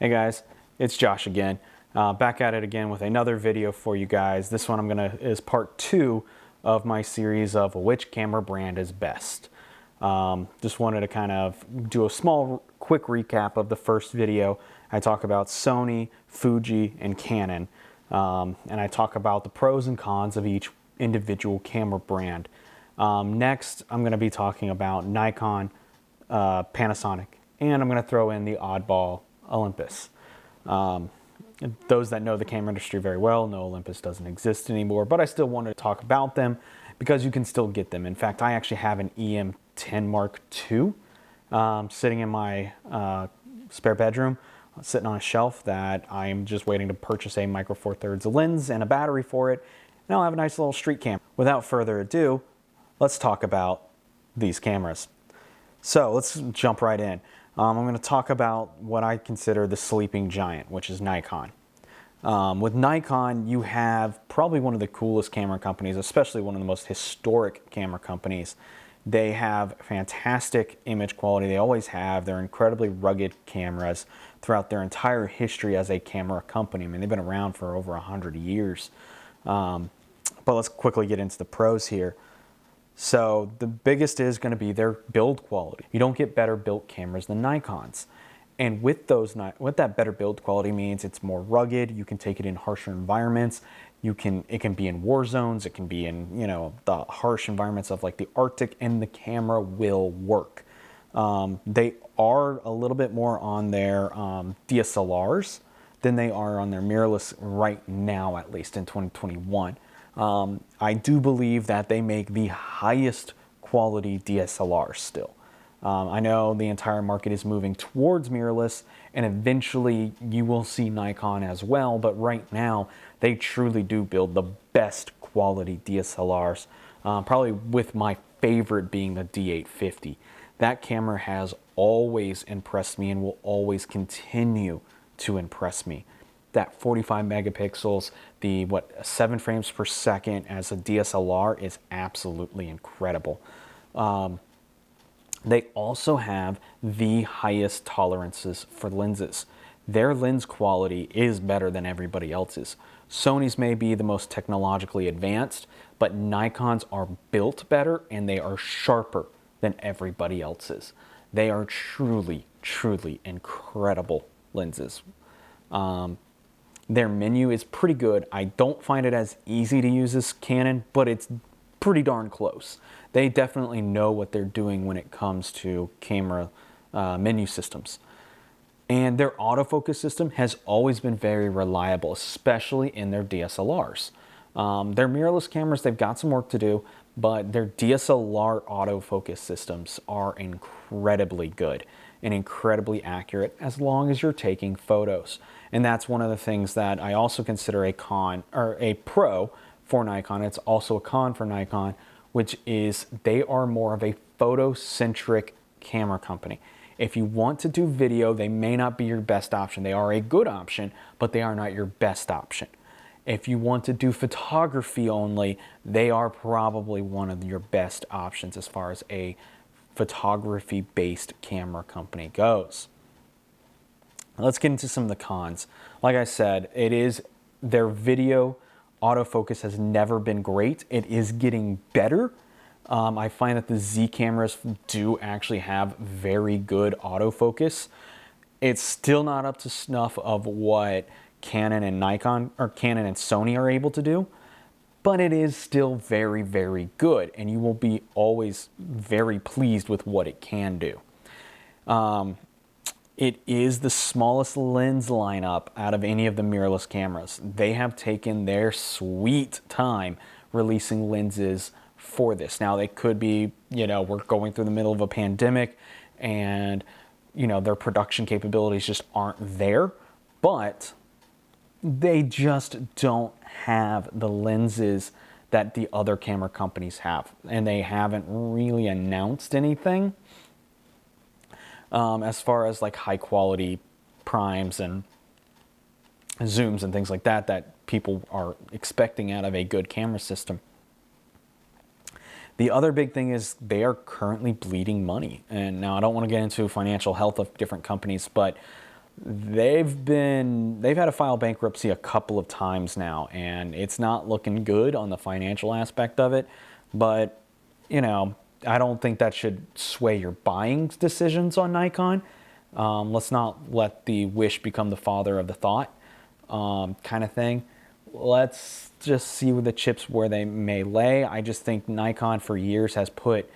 Hey guys, it's Josh again. Back at it again with another video for you guys. This one is part 2 of my series of which camera brand is best. Just wanted to kind of do a small quick recap of the first video. I talk about Sony, Fuji, and Canon. And I talk about the pros and cons of each individual camera brand. Next, I'm going to be talking about Nikon, Panasonic, and I'm going to throw in the oddball Olympus. Those that know the camera industry very well know Olympus doesn't exist anymore, but I still wanted to talk about them because you can still get them. In fact, I actually have an EM10 Mark II sitting in my spare bedroom, sitting on a shelf that I'm just waiting to purchase a micro four thirds lens and a battery for it, and I'll have a nice little street camera. Without further ado, let's talk about these cameras. So let's jump right in. I'm going to talk about what I consider the sleeping giant, which is Nikon. With Nikon, you have probably one of the coolest camera companies, especially one of the most historic camera companies. They have fantastic image quality. They always have. They're incredibly rugged cameras throughout their entire history as a camera company. I mean, they've been around for over 100 years. But let's quickly get into the pros here. So the biggest is going to be their build quality. You don't get better built cameras than Nikons. And with that better build quality means it's more rugged. You can take it in harsher environments. It can be in war zones. It can be in, the harsh environments of like the Arctic, and the camera will work. They are a little bit more on their DSLRs than they are on their mirrorless right now, at least in 2021. I do believe that they make the highest quality DSLRs still. I know the entire market is moving towards mirrorless, and eventually you will see Nikon as well, but right now they truly do build the best quality DSLRs, probably with my favorite being the D850. That camera has always impressed me and will always continue to impress me. That 45 megapixels, the 7 frames per second as a DSLR is absolutely incredible. They also have the highest tolerances for lenses. Their lens quality is better than everybody else's. Sony's may be the most technologically advanced, but Nikon's are built better and they are sharper than everybody else's. They are truly, truly incredible lenses. Their menu is pretty good. I don't find it as easy to use as Canon, but it's pretty darn close. They definitely know what they're doing when it comes to camera menu systems. And their autofocus system has always been very reliable, especially in their DSLRs. Their mirrorless cameras, they've got some work to do, but their DSLR autofocus systems are incredibly good and incredibly accurate as long as you're taking photos. And that's one of the things that I also consider a con or a pro for Nikon. It's also a con for Nikon, which is they are more of a photocentric camera company. If you want to do video, they may not be your best option. They are a good option, but they are not your best option. If you want to do photography only, they are probably one of your best options as far as a photography-based camera company goes. Let's get into some of the cons. Like I said, their video autofocus has never been great. It is getting better. I find that the Z cameras do actually have very good autofocus. It's still not up to snuff of what Canon and Nikon or Canon and Sony are able to do, but it is still very, very good, and you will be always very pleased with what it can do. It is the smallest lens lineup out of any of the mirrorless cameras. They have taken their sweet time releasing lenses for this. Now, they could be, we're going through the middle of a pandemic and, their production capabilities just aren't there, but they just don't have the lenses that the other camera companies have, and they haven't really announced anything as far as like high quality primes and zooms and things like that people are expecting out of a good camera system. The other big thing is they are currently bleeding money. And now I don't want to get into financial health of different companies, but they've had to file bankruptcy a couple of times now, and it's not looking good on the financial aspect of it. But, you know, I don't think that should sway your buying decisions on Nikon. Let's not let the wish become the father of the thought, kind of thing. Let's just see where the chips where they may lay. I just think Nikon for years has put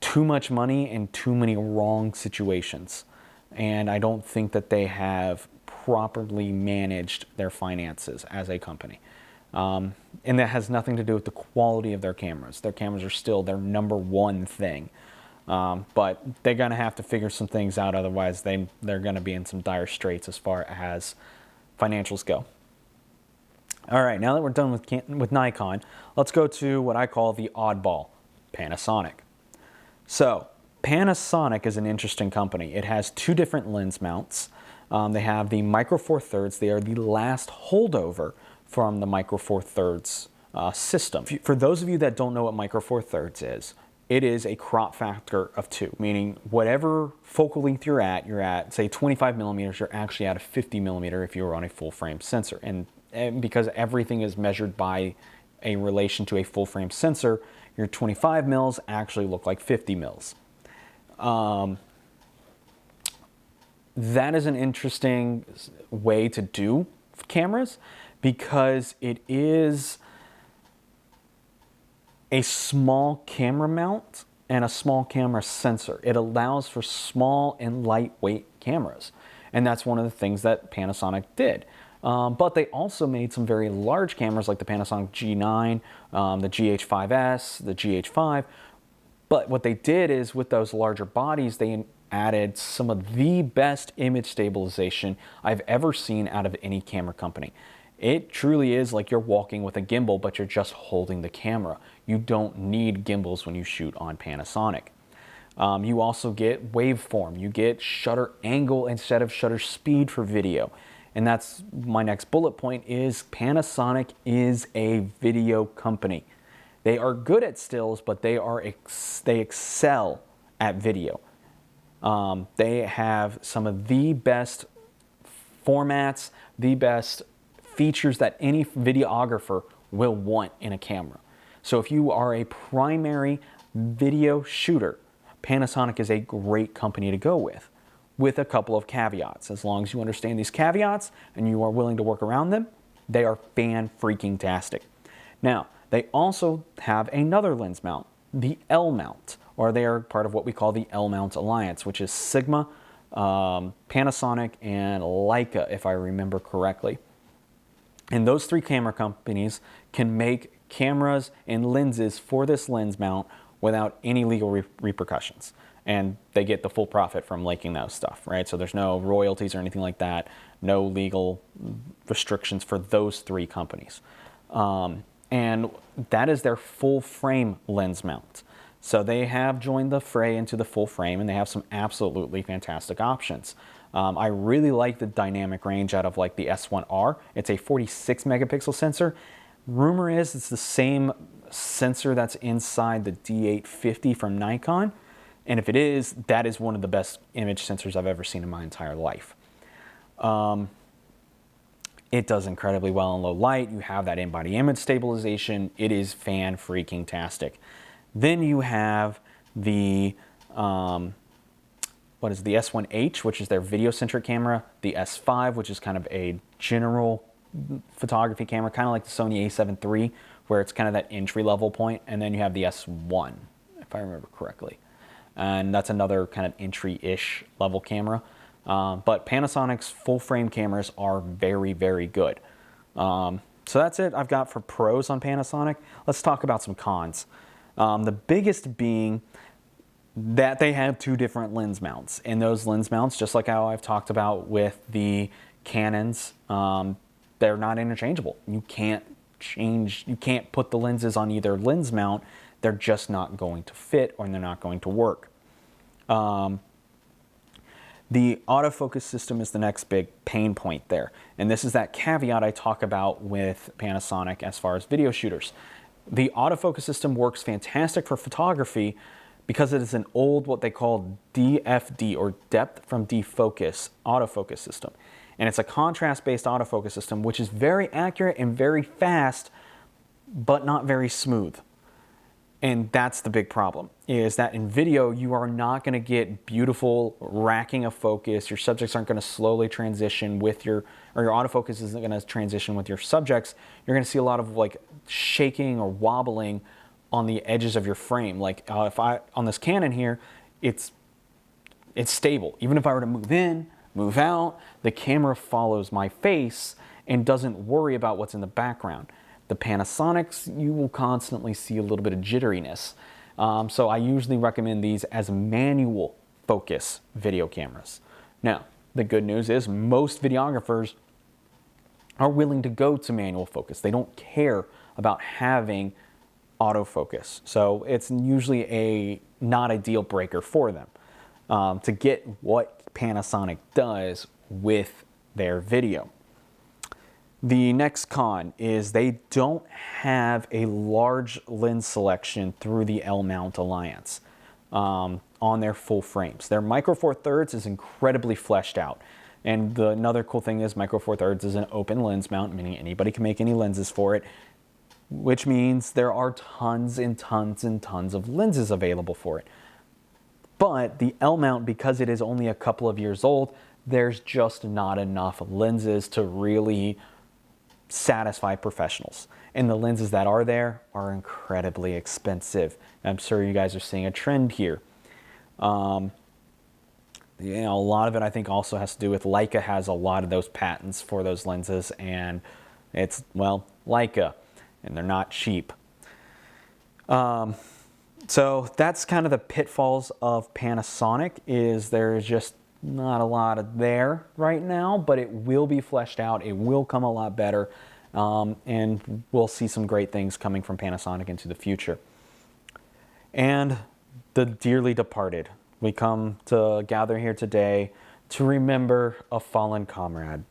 too much money in too many wrong situations. And I don't think that they have properly managed their finances as a company. And that has nothing to do with the quality of their cameras. Their cameras are still their #1 thing. But they're going to have to figure some things out. Otherwise, they're going to be in some dire straits as far as financials go. All right, now that we're done with Nikon, let's go to what I call the oddball, Panasonic. So Panasonic is an interesting company. It has 2 different lens mounts. They have the Micro Four Thirds. They are the last holdover from the Micro Four Thirds system. For those of you that don't know what Micro Four Thirds is, it is a crop factor of 2, meaning whatever focal length you're at, say 25 millimeters, you're actually at a 50 millimeter if you're on a full frame sensor. And because everything is measured by a relation to a full frame sensor, your 25 mils actually look like 50 mils. That is an interesting way to do cameras because it is a small camera mount and a small camera sensor. It allows for small and lightweight cameras. And that's one of the things that Panasonic did. But they also made some very large cameras like the Panasonic G9, the GH5S, the GH5. But what they did is with those larger bodies, they added some of the best image stabilization I've ever seen out of any camera company. It truly is like you're walking with a gimbal, but you're just holding the camera. You don't need gimbals when you shoot on Panasonic. You also get waveform. You get shutter angle instead of shutter speed for video. And that's my next bullet point is Panasonic is a video company. They are good at stills, but they excel at video. They have some of the best formats, the best features that any videographer will want in a camera. So if you are a primary video shooter, Panasonic is a great company to go with a couple of caveats. As long as you understand these caveats and you are willing to work around them, they are fan-freaking-tastic. Now, they also have another lens mount, the L mount, or they are part of what we call the L mount alliance, which is Sigma, Panasonic, and Leica, if I remember correctly. And those 3 camera companies can make cameras and lenses for this lens mount without any legal repercussions. And they get the full profit from making those stuff, right? So there's no royalties or anything like that, no legal restrictions for those 3 companies. And that is their full frame lens mount. So they have joined the fray into the full frame, and they have some absolutely fantastic options. I really like the dynamic range out of like the S1R. It's a 46 megapixel sensor. Rumor is it's the same sensor that's inside the D850 from Nikon. And if it is, that is one of the best image sensors I've ever seen in my entire life. It does incredibly well in low light. You have that in-body image stabilization. It is fan-freaking-tastic. Then you have the, the S1H, which is their video-centric camera, the S5, which is kind of a general photography camera, kind of like the Sony a7 III, where it's kind of that entry-level point, and then you have the S1, if I remember correctly. And that's another kind of entry-ish level camera. But Panasonic's full-frame cameras are very, very good. So that's it I've got for pros on Panasonic. Let's talk about some cons. The biggest being that they have 2 different lens mounts. And those lens mounts, just like how I've talked about with the Canons, they're not interchangeable. You can't put the lenses on either lens mount. They're just not going to fit, or they're not going to work. The autofocus system is the next big pain point there. And this is that caveat I talk about with Panasonic as far as video shooters. The autofocus system works fantastic for photography, because it is an old, what they call DFD, or depth from defocus autofocus system. And it's a contrast-based autofocus system, which is very accurate and very fast, but not very smooth. And that's the big problem, is that in video, you are not going to get beautiful racking of focus. Your subjects aren't going to slowly transition with your autofocus isn't going to transition with your subjects. You're going to see a lot of like shaking or wobbling on the edges of your frame. Like if on this Canon here, it's stable. Even if I were to move in, move out, the camera follows my face and doesn't worry about what's in the background. The Panasonics, you will constantly see a little bit of jitteriness. So I usually recommend these as manual focus video cameras. Now, the good news is most videographers are willing to go to manual focus. They don't care about having autofocus. So it's usually not a deal breaker for them to get what Panasonic does with their video. The next con is they don't have a large lens selection through the L-mount alliance on their full frames. Their Micro Four Thirds is incredibly fleshed out. And another cool thing is Micro Four Thirds is an open lens mount, meaning anybody can make any lenses for it, which means there are tons and tons and tons of lenses available for it. But the L-mount, because it is only a couple of years old, there's just not enough lenses to really satisfy professionals. And the lenses that are there are incredibly expensive. I'm sure you guys are seeing a trend here. A lot of it I think also has to do with Leica has a lot of those patents for those lenses, and it's, well, Leica, and they're not cheap. So that's kind of the pitfalls of Panasonic, is there's just not a lot of there right now, but it will be fleshed out. It will come a lot better, and we'll see some great things coming from Panasonic into the future. And the dearly departed. We come to gather here today to remember a fallen comrade,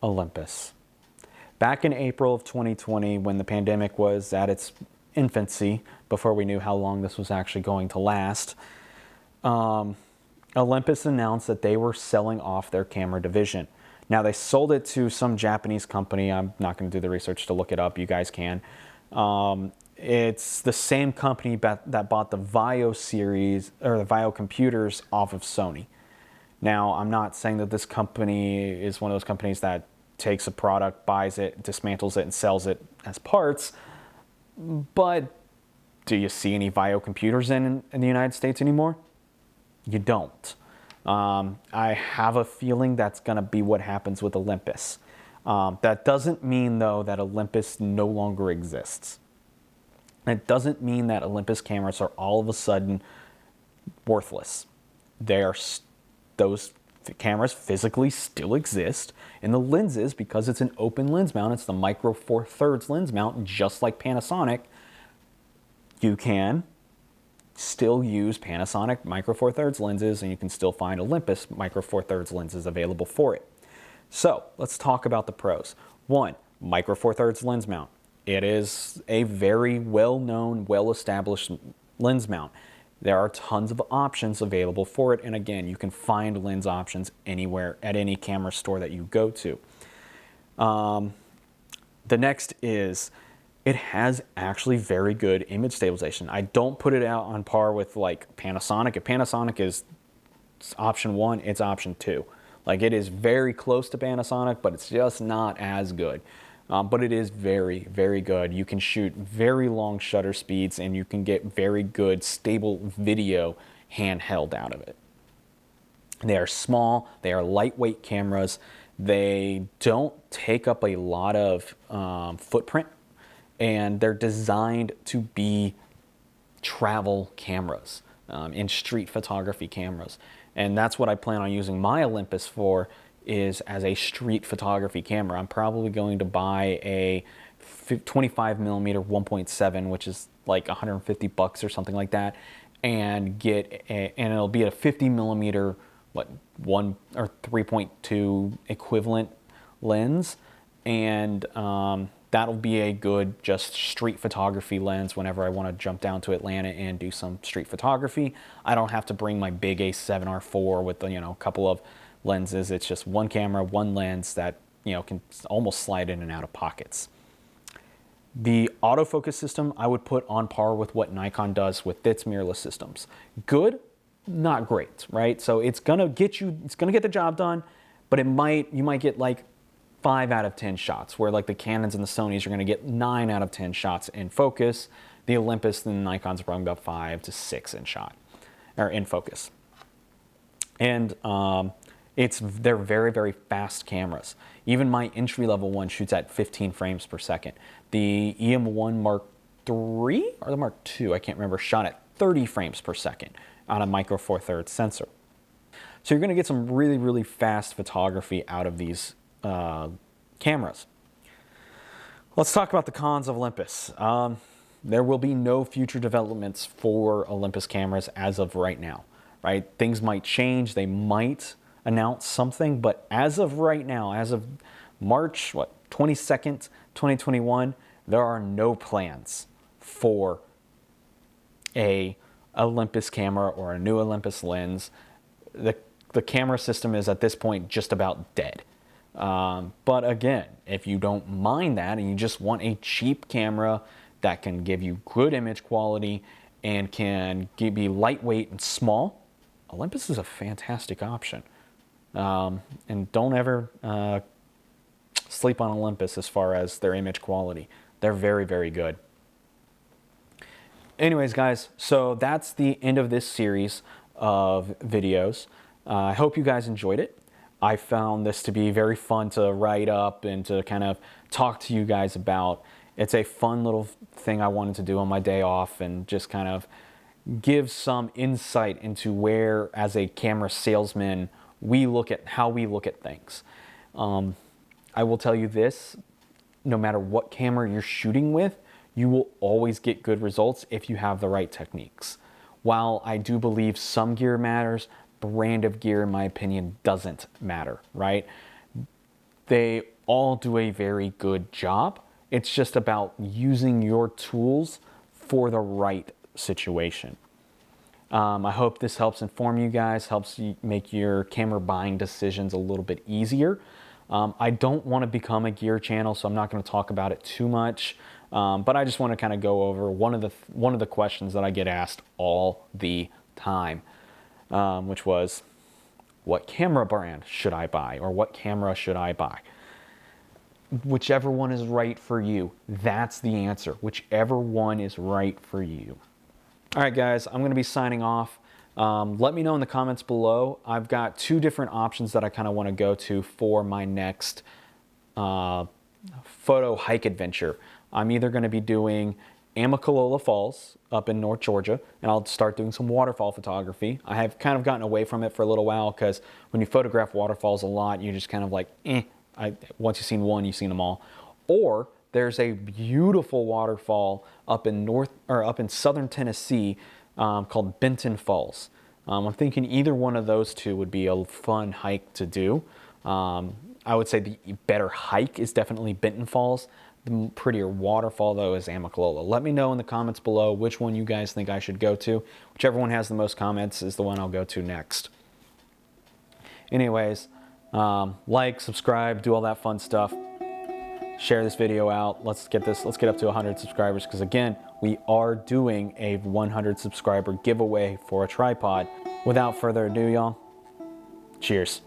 Olympus. Back in April of 2020, when the pandemic was at its infancy, before we knew how long this was actually going to last, Olympus announced that they were selling off their camera division. Now, they sold it to some Japanese company. I'm not going to do the research to look it up. You guys can. It's the same company that bought the Vaio series, or the Vaio computers, off of Sony. Now, I'm not saying that this company is one of those companies that takes a product, buys it, dismantles it, and sells it as parts. But do you see any Vaio computers in the United States anymore? You don't. I have a feeling that's going to be what happens with Olympus. That doesn't mean, though, that Olympus no longer exists. It doesn't mean that Olympus cameras are all of a sudden worthless. Those cameras physically still exist, and the lenses, because it's an open lens mount, it's the Micro Four Thirds lens mount, just like Panasonic, you can still use Panasonic Micro Four Thirds lenses, and you can still find Olympus Micro Four Thirds lenses available for it. So let's talk about the pros. One, Micro Four Thirds lens mount. It is a very well-known, well-established lens mount. There are tons of options available for it, and again, you can find lens options anywhere at any camera store that you go to. The next is it has actually very good image stabilization. I don't put it out on par with like Panasonic. If Panasonic is option 1, it's option 2. Like, it is very close to Panasonic, but it's just not as good. But it is very, very good. You can shoot very long shutter speeds, and you can get very good, stable video handheld out of it. They are small, they are lightweight cameras. They don't take up a lot of footprint, and they're designed to be travel cameras and street photography cameras. And that's what I plan on using my Olympus for, is as a street photography camera. I'm probably going to buy a 25 millimeter 1.7, which is like $150 or something like that, and it'll be a 50 millimeter 1 or 3.2 equivalent lens, and That'll be a good just street photography lens whenever I want to jump down to Atlanta and do some street photography. I don't have to bring my big A7R4 with, you know, a couple of lenses. It's just one camera, one lens that, you know, can almost slide in and out of pockets. The autofocus system I would put on par with what Nikon does with its mirrorless systems. Good, not great, right? So it's gonna get the job done, but you might get like 5 out of 10 shots, where like the Canons and the Sonys are gonna get 9 out of 10 shots in focus. The Olympus and the Nikons are probably about 5 to 6 in shot, or in focus. And they're very, very fast cameras. Even my entry-level one shoots at 15 frames per second. The EM1 Mark III or the Mark II, I can't remember, shot at 30 frames per second on a micro four thirds sensor. So you're gonna get some really, really fast photography out of these cameras. Let's talk about the cons of Olympus. There will be no future developments for Olympus cameras as of right now, right? Things might change, they might announce something, but as of right now, as of March 22nd, 2021, there are no plans for a Olympus camera or a new Olympus lens. The camera system is at this point just about dead. But again, if you don't mind that and you just want a cheap camera that can give you good image quality and can be lightweight and small, Olympus is a fantastic option. And don't ever sleep on Olympus as far as their image quality. They're very, very good. Anyways, guys, so that's the end of this series of videos. I hope you guys enjoyed it. I found this to be very fun to write up and to kind of talk to you guys about. It's a fun little thing I wanted to do on my day off and just kind of give some insight into where, as a camera salesman, how we look at things. I will tell you this, no matter what camera you're shooting with, you will always get good results if you have the right techniques. While I do believe some gear matters, brand of gear, in my opinion, doesn't matter, right? They all do a very good job. It's just about using your tools for the right situation. I hope this helps inform you guys, helps you make your camera buying decisions a little bit easier. I don't want to become a gear channel, so I'm not going to talk about it too much. But I just want to kind of go over one of the questions that I get asked all the time, which was, what camera brand should I buy, or what camera should I buy? Whichever one is right for you, that's the answer. Whichever one is right for you. All right, guys, I'm going to be signing off. Let me know in the comments below. I've got 2 different options that I kind of want to go to for my next photo hike adventure. I'm either going to be doing Amicalola Falls up in North Georgia, and I'll start doing some waterfall photography. I have kind of gotten away from it for a little while because when you photograph waterfalls a lot, you're just kind of like, once you've seen one, you've seen them all. Or there's a beautiful waterfall up in southern Tennessee called Benton Falls. I'm thinking either one of those 2 would be a fun hike to do. I would say the better hike is definitely Benton Falls. The prettier waterfall, though, is Amicalola. Let me know in the comments below which one you guys think I should go to. Whichever one has the most comments is the one I'll go to next. Anyways, like, subscribe, do all that fun stuff. Share this video out. Let's get up to 100 subscribers, because again, we are doing a 100 subscriber giveaway for a tripod. Without further ado, y'all, cheers.